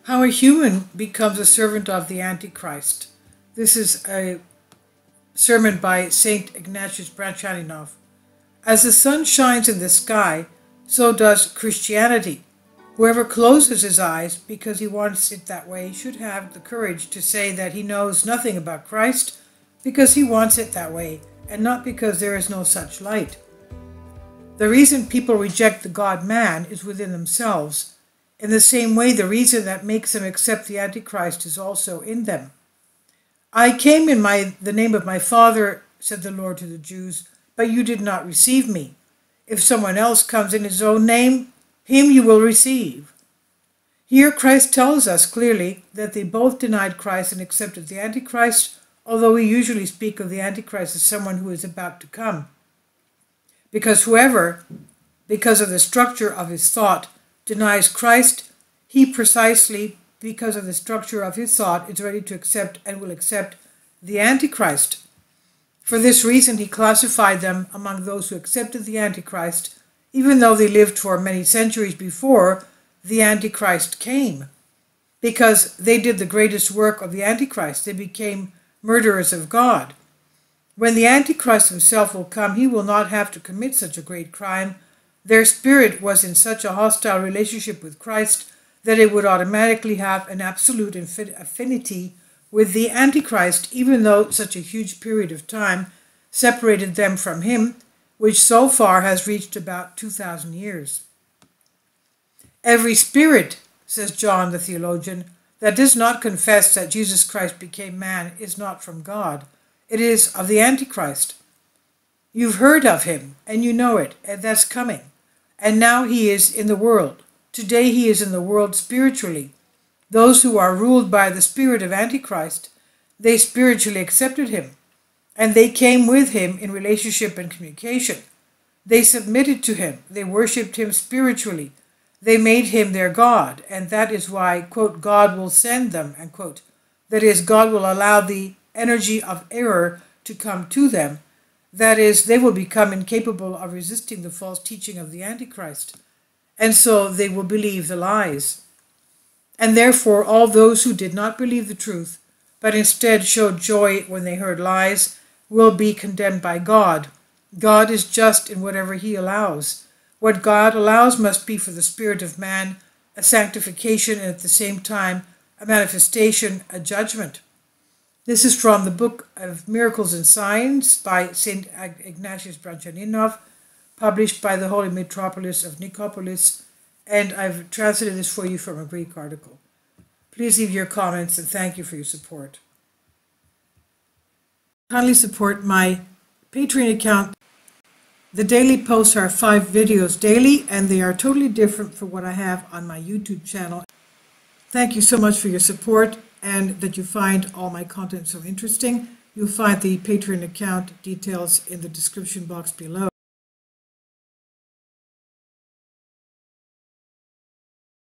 How a human becomes a servant of the Antichrist. This is a sermon by St. Ignatius As the sun shines in the sky, so does Christianity. Whoever closes his eyes because he wants it that way should have the courage to say that he knows nothing about Christ because he wants it that way, and not because there is no such light. The reason people reject the God-man is within themselves. In the same way, the reason that makes them accept the Antichrist is also in them. I came in the name of my Father, said the Lord to the Jews, but you did not receive me. If someone else comes in his own name, him you will receive. Here Christ tells us clearly that they both denied Christ and accepted the Antichrist, although we usually speak of the Antichrist as someone who is about to come. Because whoever, because of the structure of his thought, denies Christ, he precisely, because of the structure of his thought, is ready to accept and will accept the Antichrist. For this reason, he classified them among those who accepted the Antichrist, even though they lived for many centuries before the Antichrist came. Because they did the greatest work of the Antichrist, they became murderers of God. When the Antichrist himself will come, he will not have to commit such a great crime. Their spirit was in such a hostile relationship with Christ that it would automatically have an absolute affinity with the Antichrist, even though such a huge period of time separated them from him, which so far has reached about 2,000 years. Every spirit, says John the theologian, that does not confess that Jesus Christ became man is not from God. It is of the Antichrist. You've heard of him, and you know it, and that's coming. And now he is in the world. Today he is in the world spiritually. Those who are ruled by the spirit of Antichrist, they spiritually accepted him, and they came with him in relationship and communication. They submitted to him. They worshipped him spiritually. They made him their God, and that is why, quote, God will send them, unquote. That is, God will allow the energy of error to come to them. That is, they will become incapable of resisting the false teaching of the Antichrist, and so they will believe the lies. And therefore, all those who did not believe the truth, but instead showed joy when they heard lies, will be condemned by God. God is just in whatever he allows. What God allows must be for the spirit of man a sanctification and at the same time a manifestation, a judgment. This is from the Book of Miracles and Signs by St. Ignatius Branchaninov, published by the Holy Metropolis of Nicopolis, and I've translated this for you from a Greek article. Please leave your comments and thank you for your support. Kindly support my Patreon account. The daily posts are 5 videos daily, and they are totally different from what I have on my YouTube channel. Thank you so much for your support and that you find all my content so interesting. You'll find the Patreon account details in the description box below.